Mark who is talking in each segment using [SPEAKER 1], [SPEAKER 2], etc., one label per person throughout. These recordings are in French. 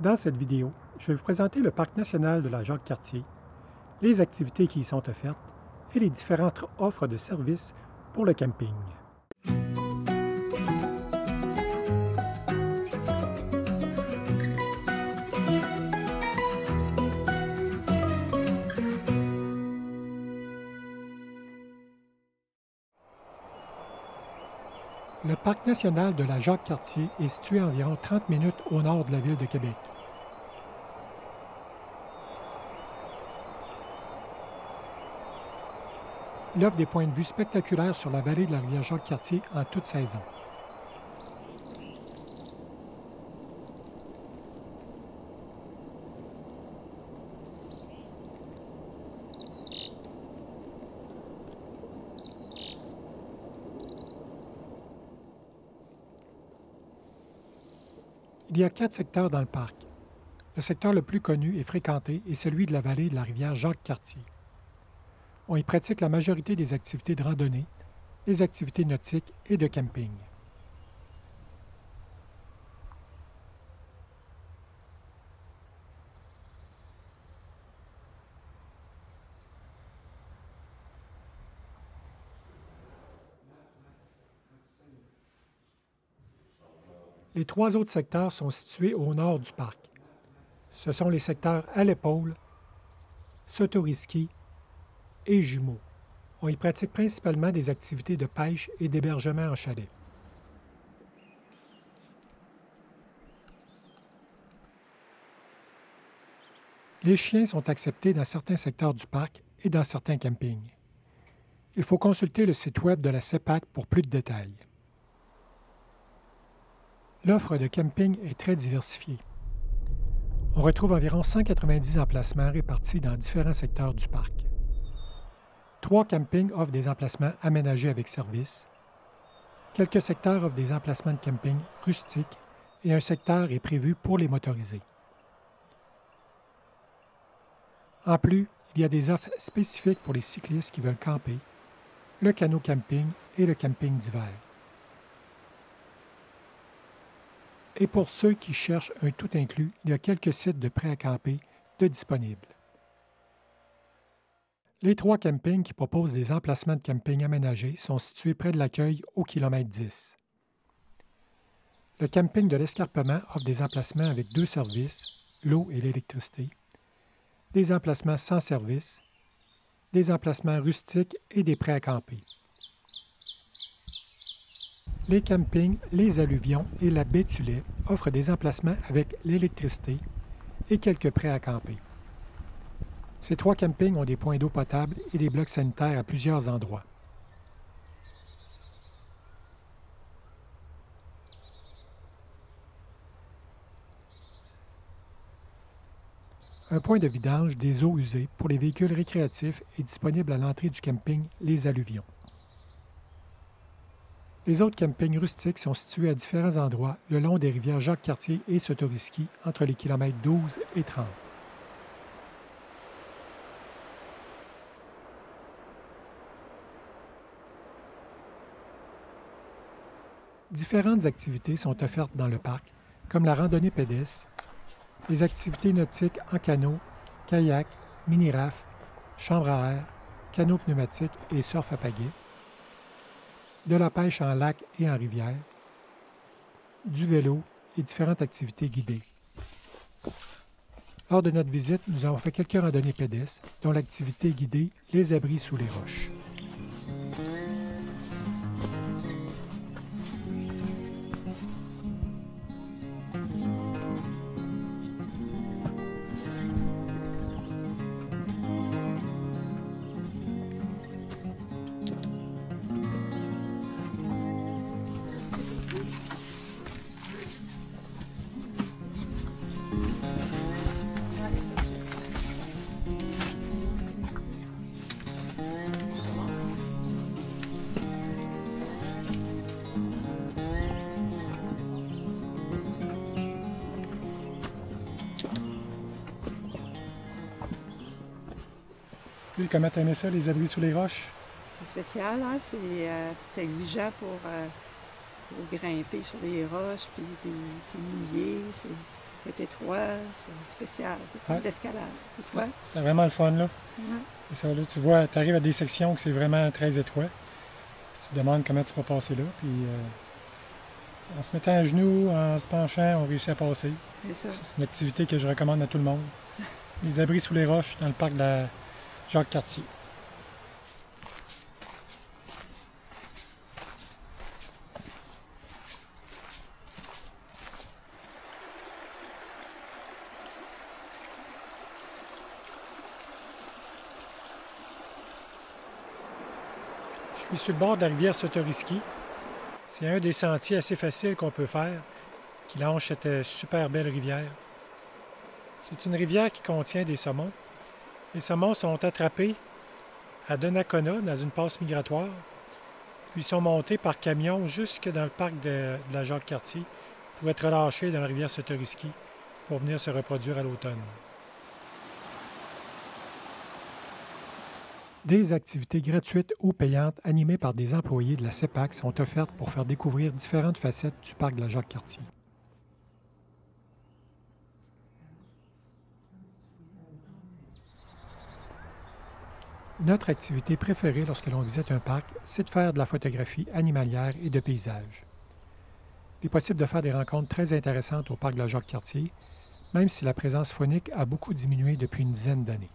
[SPEAKER 1] Dans cette vidéo, je vais vous présenter le Parc national de la Jacques-Cartier, les activités qui y sont offertes et les différentes offres de services pour le camping. Le Parc national de la Jacques-Cartier est situé à environ 30 minutes au nord de la ville de Québec. Il offre des points de vue spectaculaires sur la vallée de la rivière Jacques-Cartier en toute saison. Il y a 4 secteurs dans le parc. Le secteur le plus connu et fréquenté est celui de la vallée de la rivière Jacques-Cartier. On y pratique la majorité des activités de randonnée, les activités nautiques et de camping. Les 3 autres secteurs sont situés au nord du parc. Ce sont les secteurs à l'épaule, Sotoriski et Jumeaux. On y pratique principalement des activités de pêche et d'hébergement en chalet. Les chiens sont acceptés dans certains secteurs du parc et dans certains campings. Il faut consulter le site web de la CEPAC pour plus de détails. L'offre de camping est très diversifiée. On retrouve environ 190 emplacements répartis dans différents secteurs du parc. 3 campings offrent des emplacements aménagés avec service. Quelques secteurs offrent des emplacements de camping rustiques et un secteur est prévu pour les motorisés. En plus, il y a des offres spécifiques pour les cyclistes qui veulent camper, le canot camping et le camping d'hiver. Et pour ceux qui cherchent un tout inclus, il y a quelques sites de prêt à camper de disponibles. Les 3 campings qui proposent des emplacements de camping aménagés sont situés près de l'accueil au kilomètre 10. Le camping de l'Escarpement offre des emplacements avec 2 services, l'eau et l'électricité, des emplacements sans service, des emplacements rustiques et des prêts à camper. Les campings, les alluvions et la baie Tullet offrent des emplacements avec l'électricité et quelques prêts à camper. Ces 3 campings ont des points d'eau potable et des blocs sanitaires à plusieurs endroits. Un point de vidange des eaux usées pour les véhicules récréatifs est disponible à l'entrée du camping Les Alluvions. Les autres campings rustiques sont situés à différents endroits le long des rivières Jacques-Cartier et Sotoriski entre les kilomètres 12 et 30. Différentes activités sont offertes dans le parc, comme la randonnée pédestre, les activités nautiques en canot, kayak, mini-raft, chambre à air, canot pneumatique et surf à pagaie, de la pêche en lac et en rivière, du vélo et différentes activités guidées. Lors de notre visite, nous avons fait quelques randonnées pédestres, dont l'activité guidée Les abris sous les roches. Puis, comment t'aimais ça, les abris sous les roches?
[SPEAKER 2] C'est spécial, hein? C'est exigeant pour grimper sur les roches, puis c'est mouillé. C'est étroit, c'est spécial, c'est pas
[SPEAKER 1] Ouais.
[SPEAKER 2] d'escalade. Et toi?
[SPEAKER 1] C'est vraiment le fun, là.
[SPEAKER 2] Ouais.
[SPEAKER 1] Et ça, là, tu vois, tu arrives à des sections que c'est vraiment très étroit. Puis tu te demandes comment tu vas passer là. Puis en se mettant à genoux, en se penchant, on réussit à passer.
[SPEAKER 2] C'est ça.
[SPEAKER 1] C'est une activité que je recommande à tout le monde. Les abris sous les roches dans le parc de la Jacques-Cartier. Je suis sur le bord de la rivière Sotoriski. C'est un des sentiers assez faciles qu'on peut faire qui longe cette super belle rivière. C'est une rivière qui contient des saumons. Les saumons sont attrapés à Donnacona, dans une passe migratoire, puis ils sont montés par camion jusque dans le parc de la Jacques-Cartier pour être relâchés dans la rivière Sotoriski pour venir se reproduire à l'automne. Des activités gratuites ou payantes animées par des employés de la CEPAC sont offertes pour faire découvrir différentes facettes du parc de la Jacques-Cartier. Notre activité préférée lorsque l'on visite un parc, c'est de faire de la photographie animalière et de paysage. Il est possible de faire des rencontres très intéressantes au parc de la Jacques-Cartier, même si la présence faunique a beaucoup diminué depuis une dizaine d'années.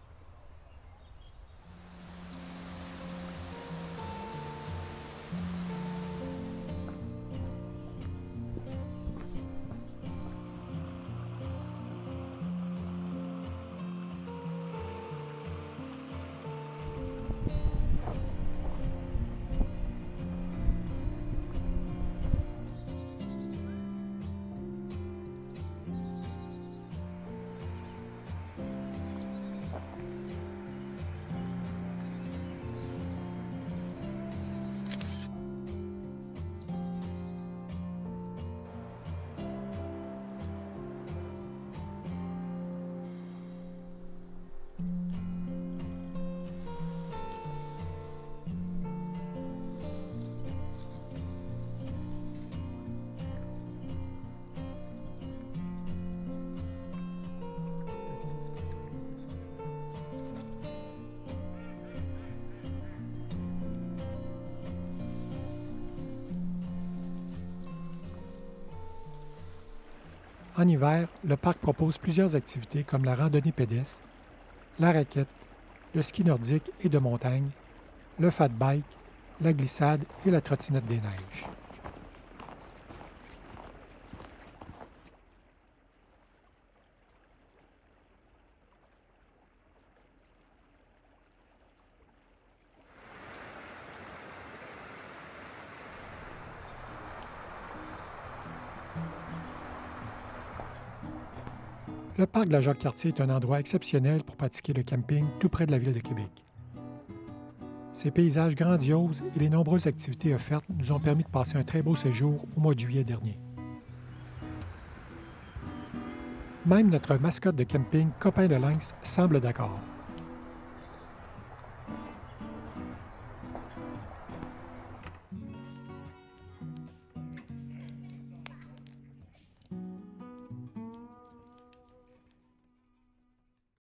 [SPEAKER 1] En hiver, le parc propose plusieurs activités comme la randonnée pédestre, la raquette, le ski nordique et de montagne, le fat bike, la glissade et la trottinette des neiges. Le parc de la Jacques-Cartier est un endroit exceptionnel pour pratiquer le camping tout près de la ville de Québec. Ses paysages grandioses et les nombreuses activités offertes nous ont permis de passer un très beau séjour au mois de juillet dernier. Même notre mascotte de camping, Copain le Lynx, semble d'accord.